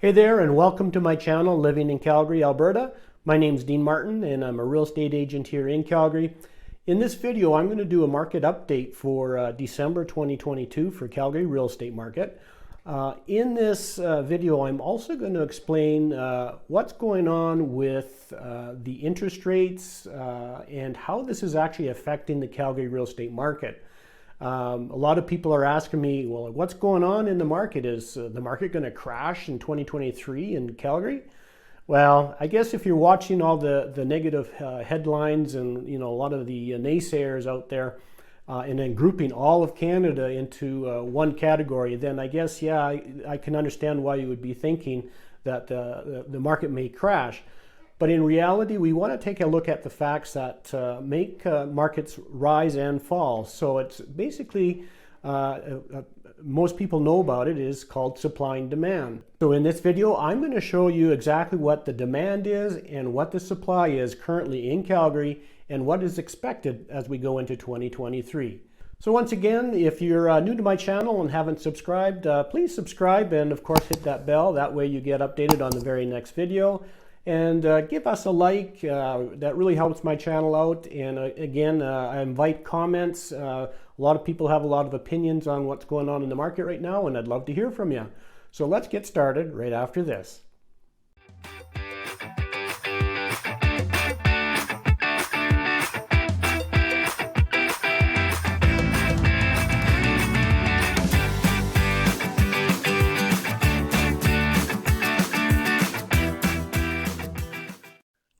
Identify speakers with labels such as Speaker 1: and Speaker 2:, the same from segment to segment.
Speaker 1: Hey there, and welcome to my channel, Living in Calgary, Alberta. My name's Dean Martin, and I'm a real estate agent here in Calgary. In this video, I'm going to do a market update for December 2022 for Calgary real estate market. In this video, I'm also going to explain what's going on with the interest rates and how this is actually affecting the Calgary real estate market. A lot of people are asking me, well, what's going on in the market? Is the market going to crash in 2023 in Calgary? Well, I guess if you're watching all the negative headlines and a lot of the naysayers out there, and then grouping all of Canada into one category, then I guess, yeah, I can understand why you would be thinking that the market may crash. But in reality, we want to take a look at the facts that make markets rise and fall. So it's basically, most people know about it, is called supply and demand. So in this video, I'm going to show you exactly what the demand is and what the supply is currently in Calgary and what is expected as we go into 2023. So once again, if you're new to my channel and haven't subscribed, please subscribe and of course hit that bell. That way you get updated on the very next video. And give us a like, that really helps my channel out. And again, I invite comments. A lot of people have a lot of opinions on what's going on in the market right now, and I'd love to hear from you. So let's get started right after this.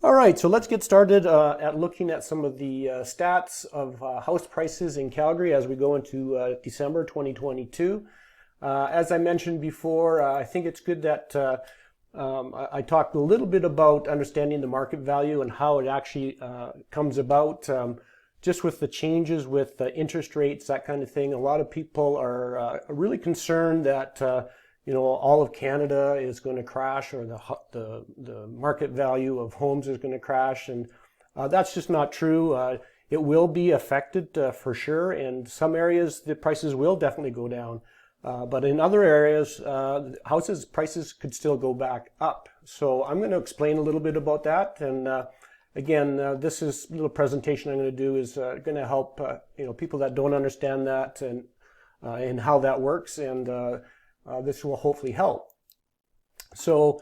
Speaker 1: All right, so let's get started at looking at some of the stats of house prices in Calgary as we go into December 2022. As I mentioned before, I think it's good that I talked a little bit about understanding the market value and how it actually comes about. Just with the changes with interest rates, that kind of thing, a lot of people are really concerned that all of Canada is going to crash, or the market value of homes is going to crash, and that's just not true. It will be affected for sure. In some areas, the prices will definitely go down, but in other areas, houses prices could still go back up. So I'm going to explain a little bit about that, and again, this is little presentation I'm going to do is going to help people that don't understand that and how that works, and this will hopefully help. So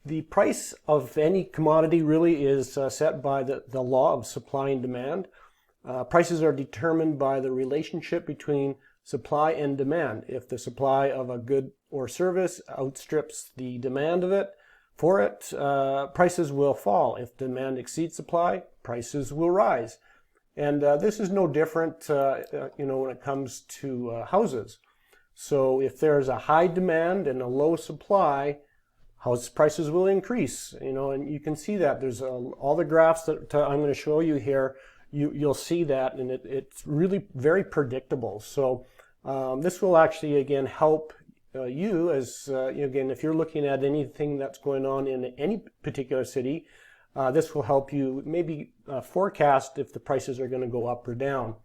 Speaker 1: the price of any commodity really is set by the law of supply and demand. Prices are determined by the relationship between supply and demand. If the supply of a good or service outstrips the demand of it, prices will fall. If demand exceeds supply, prices will rise. And this is no different, when it comes to houses. So if there's a high demand and a low supply, house prices will increase, and you can see that. There's all the graphs that I'm going to show you here. You'll see that, and it's really very predictable. So this will actually, again, help you as, again, if you're looking at anything that's going on in any particular city, this will help you maybe forecast if the prices are going to go up or down.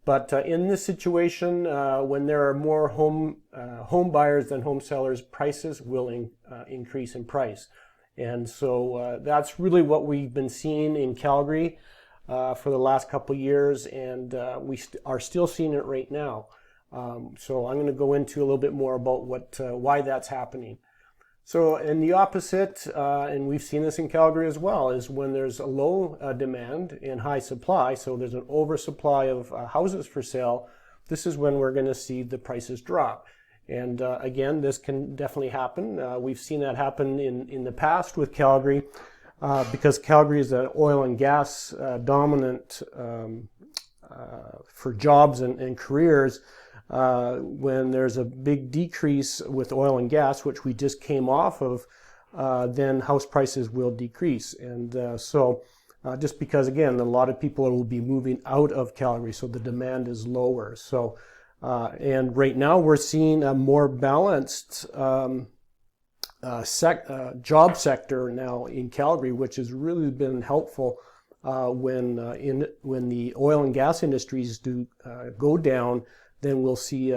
Speaker 1: But in this situation, when there are more home buyers than home sellers, prices will increase in price. And so that's really what we've been seeing in Calgary for the last couple of years, and we are still seeing it right now. So I'm going to go into a little bit more about why that's happening. So in the opposite, and we've seen this in Calgary as well, is when there's a low demand and high supply, so there's an oversupply of houses for sale, this is when we're going to see the prices drop. And again, this can definitely happen. We've seen that happen in the past with Calgary, because Calgary is an oil and gas dominant for jobs and careers. When there's a big decrease with oil and gas, which we just came off of, then house prices will decrease. And so just because, again, a lot of people will be moving out of Calgary, so the demand is lower. So, and right now we're seeing a more balanced job sector now in Calgary, which has really been helpful when the oil and gas industries do go down. Then we'll see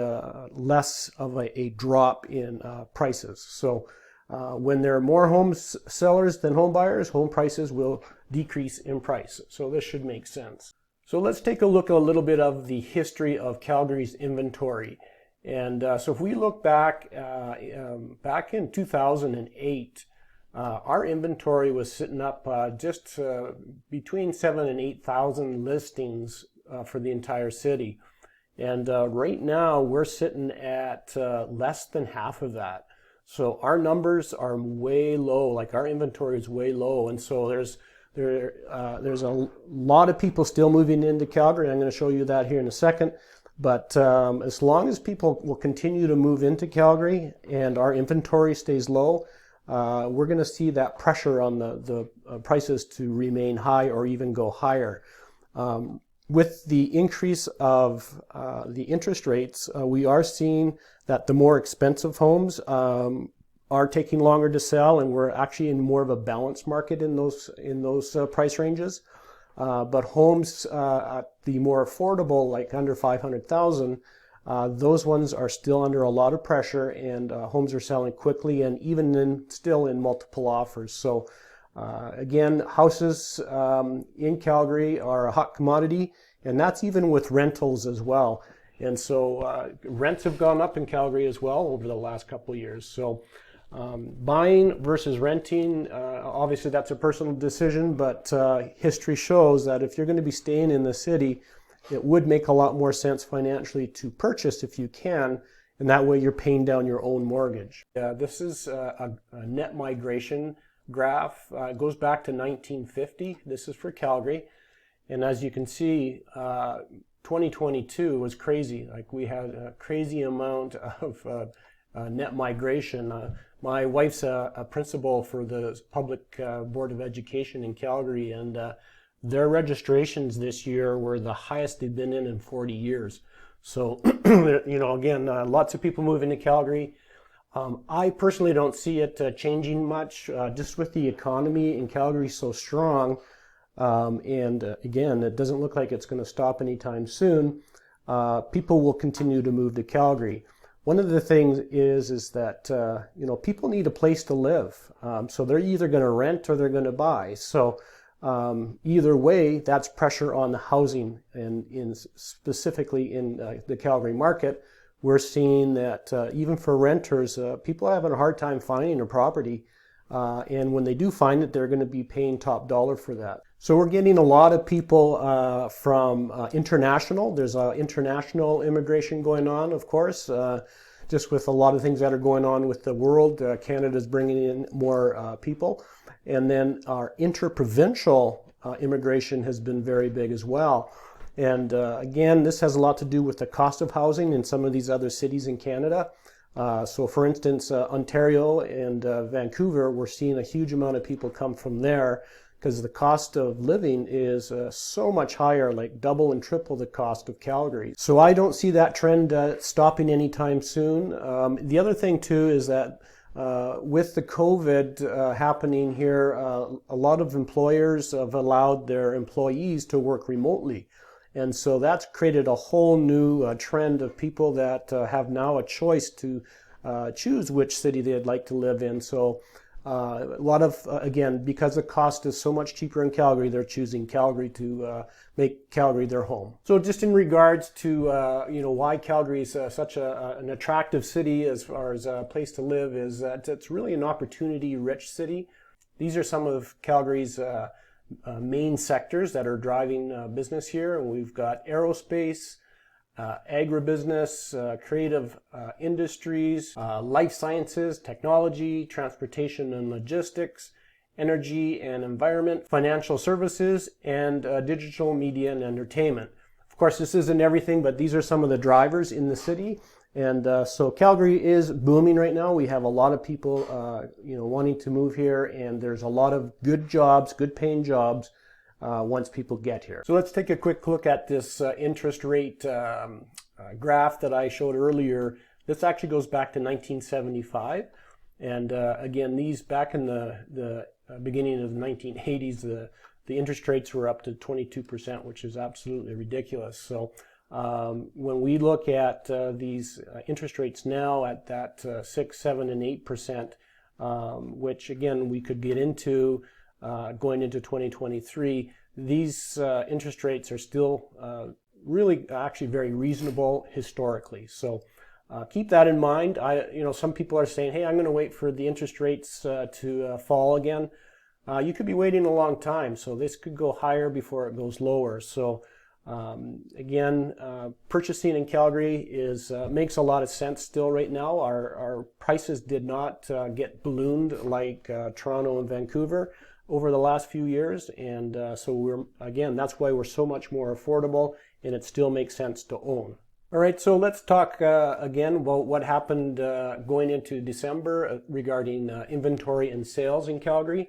Speaker 1: less of a drop in prices. So When there are more home sellers than home buyers, home prices will decrease in price. So this should make sense. So let's take a look at a little bit of the history of Calgary's inventory. And so if we look back, back in 2008, our inventory was sitting up just between 7,000 and 8,000 listings for the entire city. And right now we're sitting at less than half of that. So our numbers are way low, like our inventory is way low. And so there's a lot of people still moving into Calgary. I'm going to show you that here in a second. But as long as people will continue to move into Calgary and our inventory stays low, we're going to see that pressure on the prices to remain high or even go higher. With the increase of the interest rates, we are seeing that the more expensive homes are taking longer to sell, and we're actually in more of a balanced market in those price ranges. But homes at the more affordable, like under 500,000, those ones are still under a lot of pressure, and homes are selling quickly and even still in multiple offers. So again, houses in Calgary are a hot commodity, and that's even with rentals as well. And so rents have gone up in Calgary as well over the last couple of years. So buying versus renting, obviously that's a personal decision, but history shows that if you're going to be staying in the city, it would make a lot more sense financially to purchase if you can, and that way you're paying down your own mortgage. This is a net migration graph. It goes back to 1950. This is for Calgary. And as you can see, 2022 was crazy. Like we had a crazy amount of net migration. My wife's a principal for the Public Board of Education in Calgary, and their registrations this year were the highest they've been in 40 years. So, you know, again, lots of people moving to Calgary. I personally don't see it changing much, just with the economy in Calgary so strong. And again, it doesn't look like it's going to stop anytime soon. People will continue to move to Calgary. One of the things is that, you know, people need a place to live. So they're either going to rent or they're going to buy. So either way, that's pressure on the housing, and specifically in the Calgary market, we're seeing that even for renters, people are having a hard time finding a property. And when they do find it, they're going to be paying top dollar for that. So we're getting a lot of people from international. There's international immigration going on, of course, just with a lot of things that are going on with the world. Canada's bringing in more people. And then our interprovincial immigration has been very big as well. And again, this has a lot to do with the cost of housing in some of these other cities in Canada. So for instance, Ontario and Vancouver, we're seeing a huge amount of people come from there because the cost of living is so much higher, like double and triple the cost of Calgary. So I don't see that trend stopping anytime soon. The other thing too is that with the COVID happening here, a lot of employers have allowed their employees to work remotely. And so that's created a whole new trend of people that have now a choice to choose which city they'd like to live in. So a lot of, again, because the cost is so much cheaper in Calgary, they're choosing Calgary to make Calgary their home. So just in regards to, you know, why Calgary is such an attractive city as far as a place to live is that it's really an opportunity-rich city. These are some of Calgary's main sectors that are driving business here. And we've got aerospace, agribusiness, creative industries, life sciences, technology, transportation and logistics, energy and environment, financial services, and digital media and entertainment. Of course, this isn't everything, but these are some of the drivers in the city. And so Calgary is booming right now. We have a lot of people, you know, wanting to move here, and there's a lot of good jobs, good paying jobs once people get here. So let's take a quick look at this interest rate graph that I showed earlier. This actually goes back to 1975. And again, these back in the beginning of the 1980s, the interest rates were up to 22%, which is absolutely ridiculous. So when we look at these interest rates now at that 6, 7, and 8%, which again we could get into going into 2023. These interest rates are still really actually very reasonable historically. So keep that in mind. Some people are saying, hey, I'm going to wait for the interest rates to fall again. You could be waiting a long time, so this could go higher before it goes lower. So again, purchasing in Calgary makes a lot of sense still right now. Our prices did not get ballooned like Toronto and Vancouver over the last few years, and so that's why we're so much more affordable, and it still makes sense to own. All right, so let's talk again about what happened going into December regarding inventory and sales in Calgary.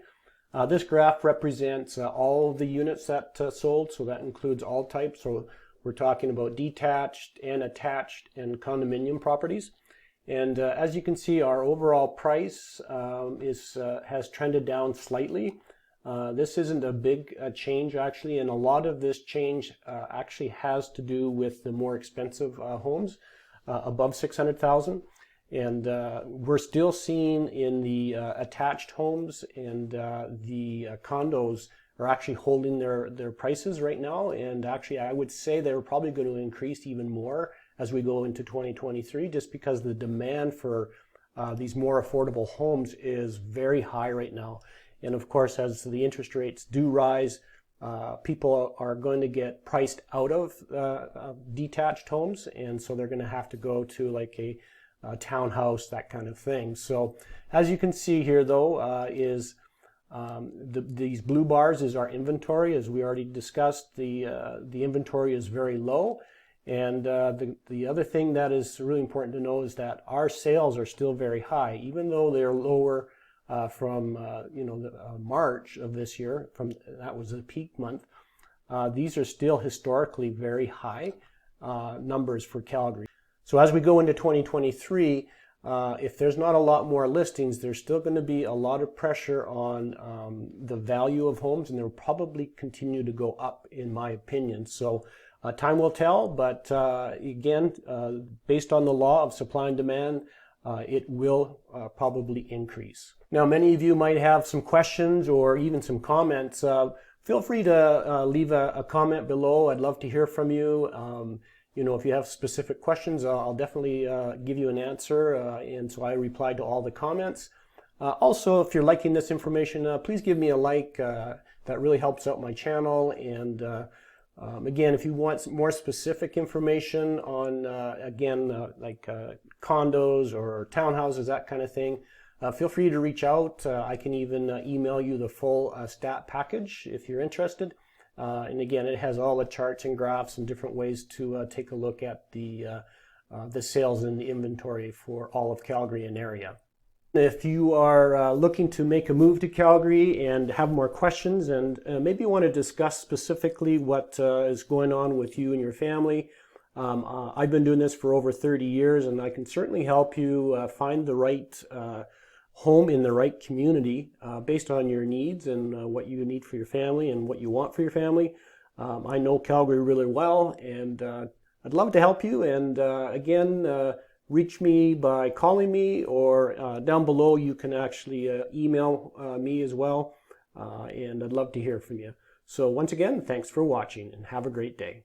Speaker 1: This graph represents all of the units that sold, so that includes all types. So we're talking about detached and attached and condominium properties. And as you can see, our overall price has trended down slightly. This isn't a big change actually, and a lot of this change actually has to do with the more expensive homes above 600,000. And we're still seeing in the attached homes and the condos are actually holding their prices right now. And actually, I would say they're probably going to increase even more as we go into 2023, just because the demand for these more affordable homes is very high right now. And of course, as the interest rates do rise, people are going to get priced out of detached homes. And so they're going to have to go to like a townhouse, that kind of thing. So as you can see here though, these blue bars is our inventory. As we already discussed, the inventory is very low. And the other thing that is really important to know is that our sales are still very high, even though they're lower from March of this year. That was a peak month. These are still historically very high numbers for Calgary. So as we go into 2023, if there's not a lot more listings, there's still going to be a lot of pressure on the value of homes, and they'll probably continue to go up, in my opinion. So time will tell, but again, based on the law of supply and demand, it will probably increase. Now, many of you might have some questions or even some comments. Feel free to leave a comment below. I'd love to hear from you. If you have specific questions, I'll definitely give you an answer, and so I reply to all the comments. Also, if you're liking this information, please give me a like. That really helps out my channel. And again, if you want more specific information on, like condos or townhouses, that kind of thing, feel free to reach out. I can even email you the full stat package if you're interested. And again, it has all the charts and graphs and different ways to take a look at the sales and the inventory for all of Calgary and area. If you are looking to make a move to Calgary and have more questions, and maybe you want to discuss specifically what is going on with you and your family, I've been doing this for over 30 years, and I can certainly help you find the right home in the right community based on your needs and what you need for your family and what you want for your family. I know Calgary really well, and I'd love to help you. And again, reach me by calling me, or down below you can actually email me as well, and I'd love to hear from you. So once again, thanks for watching and have a great day.